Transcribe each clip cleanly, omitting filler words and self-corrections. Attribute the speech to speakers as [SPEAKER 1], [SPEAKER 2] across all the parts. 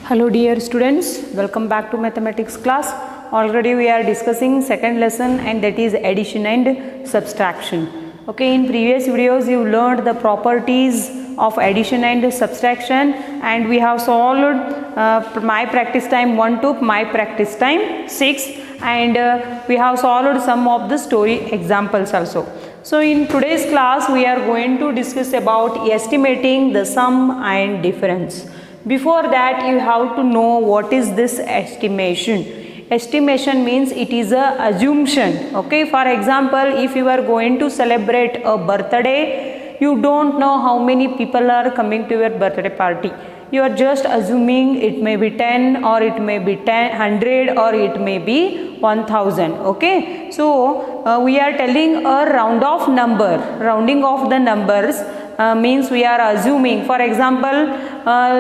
[SPEAKER 1] Hello dear students, welcome back to mathematics class. Already we are discussing second lesson and that is addition and subtraction. Okay, in previous videos you learned the properties of addition and subtraction and we have solved my practice time 1 to my practice time 6 and we have solved some of the story examples also. So in today's class we are going to discuss about estimating the sum and difference. Before that you have to know what is this estimation. Estimation means it is a assumption. Okay, for example, if you are going to celebrate a birthday, you don't know how many people are coming to your birthday party. You are just assuming it may be 10 or it may be 100 or it may be 1000. Okay, so we are telling a round off number. Rounding off the numbers means we are assuming, for example,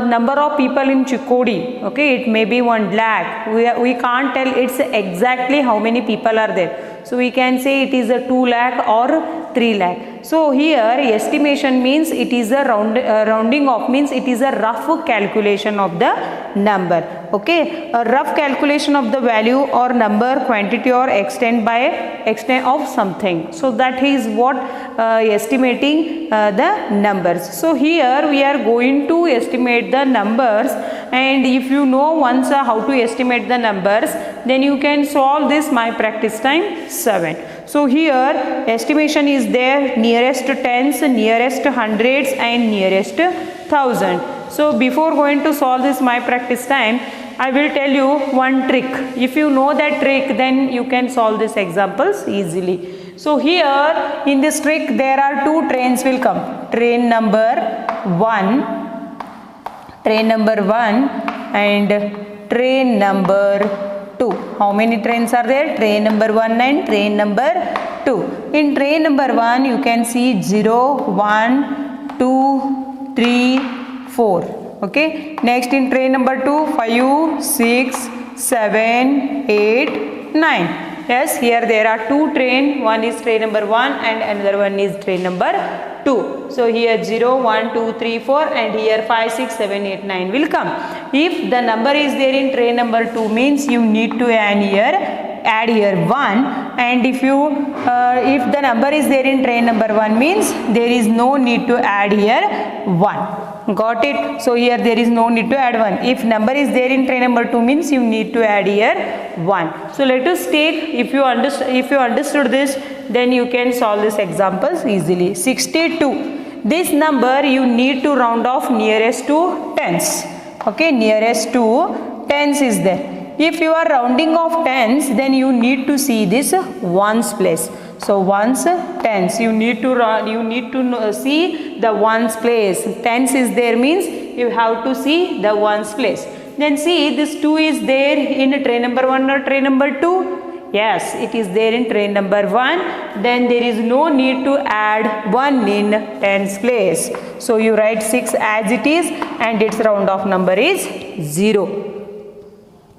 [SPEAKER 1] number of people in Chikodi, okay, it may be 1 lakh. We can't tell it's exactly how many people are there. So we can say it is a 2 lakh or 3 lakh. So here estimation means it is a rounding off, means it is a rough calculation of the number. Okay, a rough calculation of the value or number, quantity or extent of something. So that is what estimating the numbers. So here we are going to estimate the numbers, and if you know once how to estimate the numbers, then you can solve this my practice time 7. So here estimation is there, nearest tens, nearest hundreds and nearest thousand. So before going to solve this my practice time, I will tell you one trick. If you know that trick, then you can solve these examples easily. So here in this trick there are two trains will come. Train number 1 and train number 2. How many trains are there? Train number 1 and train number 2. In train number 1 you can see 0, 1, 2, 3, 4. Okay. Next in train number 2, 5, 6, 7, 8, 9. Yes, here there are two train. One is train number 1 and another one is train number 2. So here 0, 1, 2, 3, 4 and here 5, 6, 7, 8, 9 will come. If the number is there in train number 2 means you need to add here 1, and if the number is there in train number 1 means there is no need to add here 1. Got it? So here there is no need to add 1. If number is there in train number 2 means you need to add here 1. So let us take, if you understood this, then you can solve these examples easily. 62. This number you need to round off nearest to tens. Okay, nearest to tens is there. If you are rounding off tens, then you need to see this ones place. So ones, tens, you need to see the ones place. Tens is there means you have to see the ones place. Then see this 2 is there in train number 1 or train number 2. Yes, it is there in train number 1. Then there is no need to add 1 in tens place. So you write 6 as it is and its round off number is 0.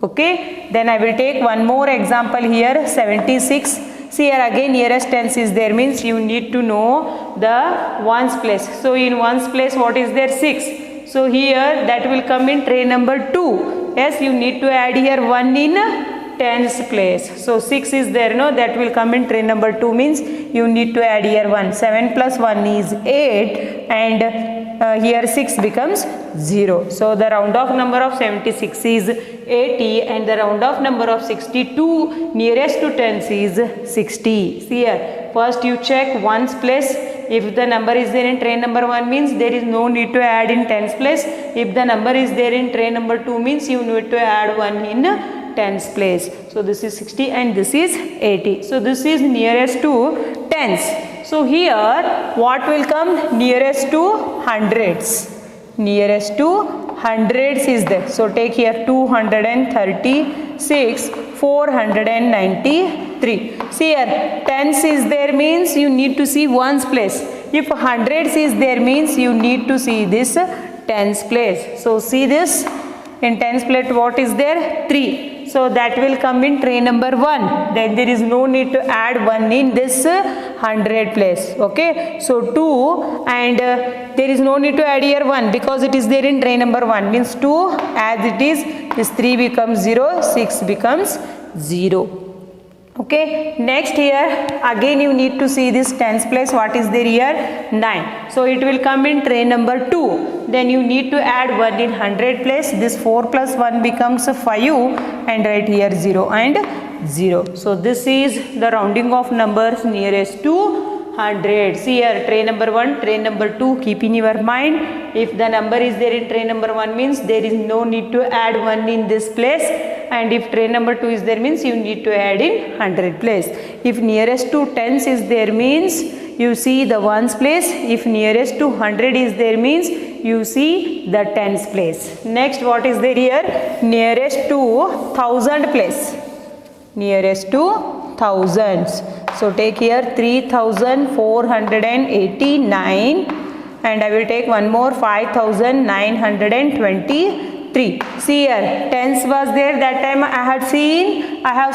[SPEAKER 1] Okay, then I will take one more example here, 76. See here again nearest tens is there means you need to know the ones place. So in ones place what is there? 6. So here that will come in train number 2. Yes, you need to add here 1 in tens place. So 6 is there, no, that will come in train number 2 means you need to add here 1. 7 plus 1 is 8 and here 6 becomes 0. So the round off number of 76 is 80 and the round off number of 62 nearest to tens is 60. See here, first you check ones place. If the number is there in train number 1 means there is no need to add in tens place. If the number is there in train number 2 means you need to add 1 in tens place. So this is 60 and this is 80. So this is nearest to tens. So here what will come? Nearest to hundreds. Nearest to hundreds is there. So take here 236, 493. See here tens is there means you need to see ones place. If hundreds is there means you need to see this tens place. So see this in tens place what is there? 3. So that will come in train number 1. Then there is no need to add 1 in this 100 place. Okay, so 2 and there is no need to add here 1 because it is there in tray number 1, means 2 as it is, this 3 becomes 0, 6 becomes 0. Okay, next here again you need to see this tens place. What is there here? 9. So it will come in tray number 2. Then you need to add 1 in 100 place. This 4 plus 1 becomes 5 and right here 0 and 0. So this is the rounding of numbers nearest to 100. See here, tray number 1, tray number 2, keep in your mind. If the number is there in tray number 1 means there is no need to add 1 in this place, and if tray number 2 is there means you need to add in 100 place. If nearest to tens is there means you see the ones place. If nearest to 100 is there means you see the tens place. Next, what is there here? Nearest to 1000 place. Nearest to thousands. So take here 3489 and I will take one more 5923. See here, tens was there, that time I have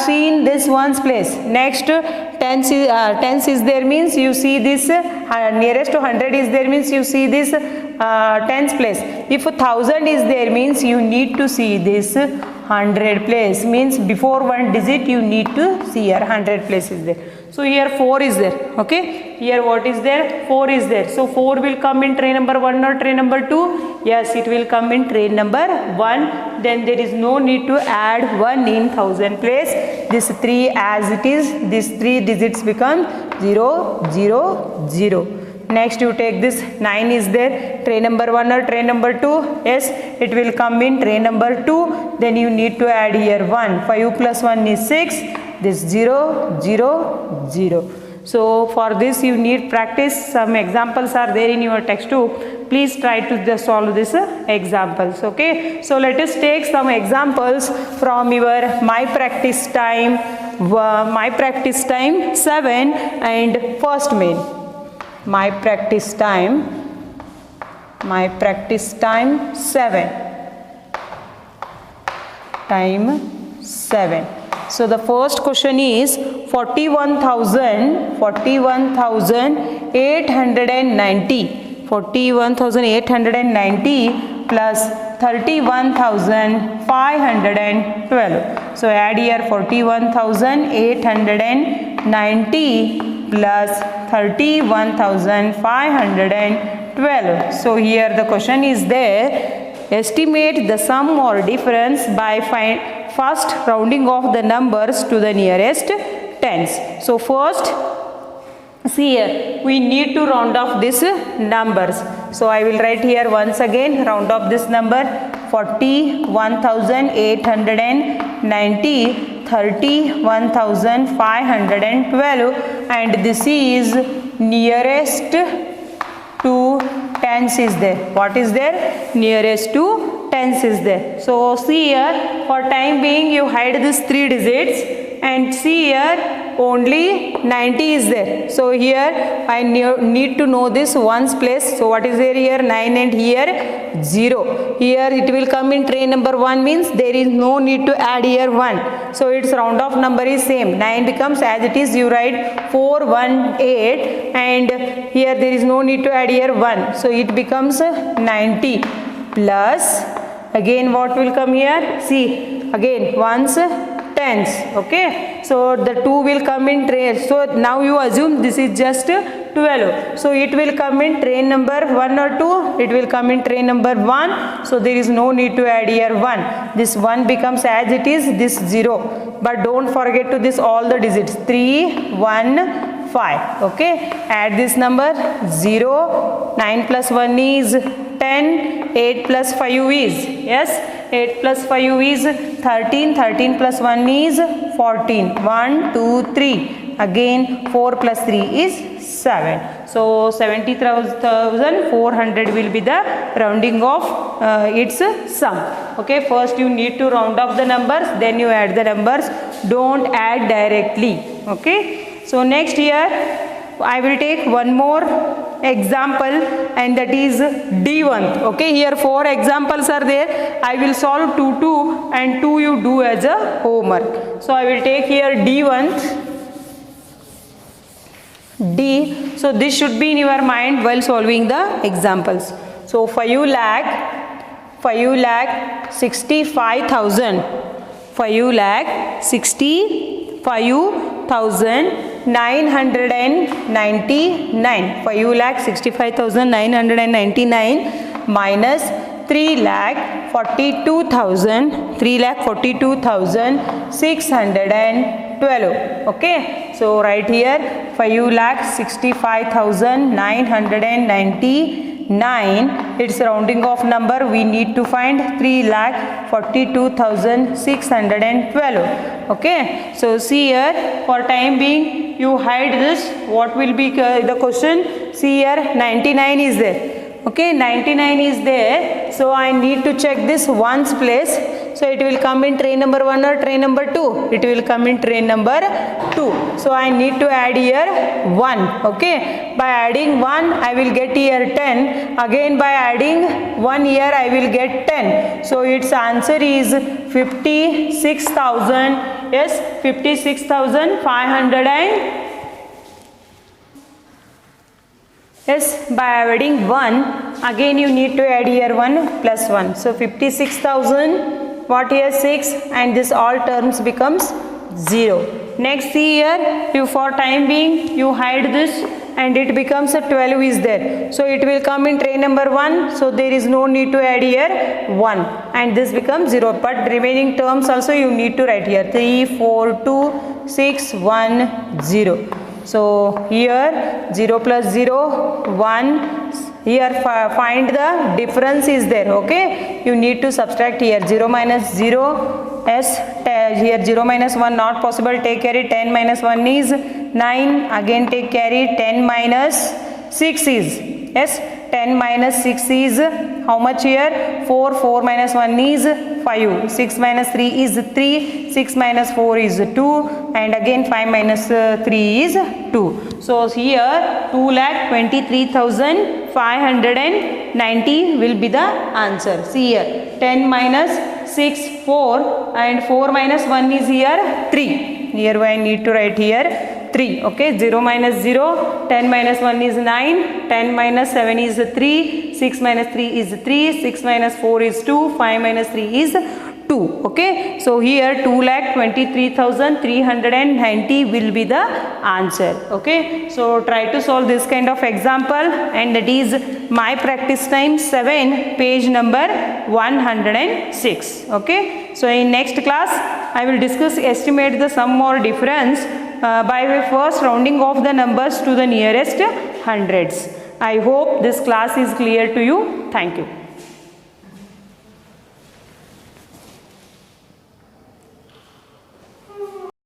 [SPEAKER 1] seen this ones place. Next, tens is there means you see this nearest to 100 is there means you see this tens place. If 1000 is there means you need to see this 100 place, means before one digit you need to see here 100 place is there. So here 4 is there. Okay, here what is there? 4 is there. So 4 will come in tray number 1 or tray number 2? Yes, it will come in tray number 1. Then there is no need to add 1 in 1000 place. This 3 as it is, these 3 digits become 0, 0, 0. Next you take this 9 is there, tray number 1 or tray number 2? Yes, it will come in tray number 2. Then you need to add here 1. 5 plus 1 is 6. This 0, 0, 0. So for this you need practice. Some examples are there in your textbook. Please try to just solve this examples. Okay. So let us take some examples from your My Practice Time 7 and first main. My Practice Time 7. Time 7. So the first question is 41,890 plus 31,512. So add here 41,890 plus 31,512. So here the question is there. Estimate the sum or difference by first rounding off the numbers to the nearest tens. So first, see here, we need to round off these numbers. So I will write here once again, round off this number 41,890, 31,512, and this is nearest to tens is there. What is there? Nearest to tens is there. So see here, for time being you hide these 3 digits and see here only 90 is there. So here I need to know this ones place. So what is there here? 9 and here 0. Here it will come in tray number 1 means there is no need to add here 1. So its round off number is same. 9 becomes as it is, you write 418 and here there is no need to add here 1. So it becomes 90 plus again what will come here? See again ones tens. Okay, so the 2 will come in tray. So now you assume this is just 12. So it will come in tray number 1 or 2. It will come in tray number 1. So there is no need to add here 1. This 1 becomes as it is, this 0. But don't forget to this all the digits 3, 1, 5. Okay, add this number 0. 9 plus 1 is 10. 8 plus 5 is, yes, 8 plus 5 is 13. 13 plus 1 is 14. 1, 2, 3. Again 4 plus 3 is 7. So 70,400 will be the rounding of its sum. Okay, first you need to round off the numbers, then you add the numbers. Don't add directly. Okay, so next here I will take one more example and that is D1. Okay, here 4 examples are there. I will solve 2 and 2 you do as a homework. So I will take here D1. D. So this should be in your mind while solving the examples. So 5,65,000. 5,65,999. 5,65,999 minus 3,42,612. Okay, so right here 5,65,999, it's rounding off number, we need to find 3,42,612. Okay, so see here, for time being you hide this. What will be the question? See here, 99 is there. Okay, 99 is there, so I need to check this ones place. So it will come in tray number 1 or tray number 2? It will come in tray number 2. So I need to add here 1. Okay, by adding 1 I will get here 10. Again by adding 1 here I will get 10. So its answer is 56,000. Yes, 56,500 and yes, by adding 1 again you need to add here 1 plus 1. So 56,000, what here 6, and this all terms becomes 0. Next see here, you for time being you hide this and it becomes a 12 is there. So it will come in tray number 1, so there is no need to add here 1 and this becomes 0. But remaining terms also you need to write here 3, 4, 2, 6, 1, 0. So here 0 plus 0, 1. Here find the difference is there. Okay, you need to subtract here 0 minus 0. Yes, here 0 minus 1 not possible, take carry. 10 minus 1 is 9. Again take carry. 10 minus 6 is, yes, 10 minus 6 is how much here? 4. 4 minus 1 is 5. 6 minus 3 is 3. 6 minus 4 is 2. And again 5 minus 3 is 2. So here 2,23,590 will be the answer. See here, 10 minus 6, 4, and 4 minus 1 is here 3. Here I need to write here 3. Okay, 0 minus 0, 10 minus 1 is 9, 10 minus 7 is 3, 6 minus 3 is 3, 6 minus 4 is 2, 5 minus 3 is 2. Okay, so here 2,23,390 will be the answer. Okay, so try to solve this kind of example, and that is my practice time 7, page number 106. Okay, so in next class I will discuss estimate the sum or difference by first rounding off the numbers to the nearest hundreds. I hope this class is clear to you. Thank you.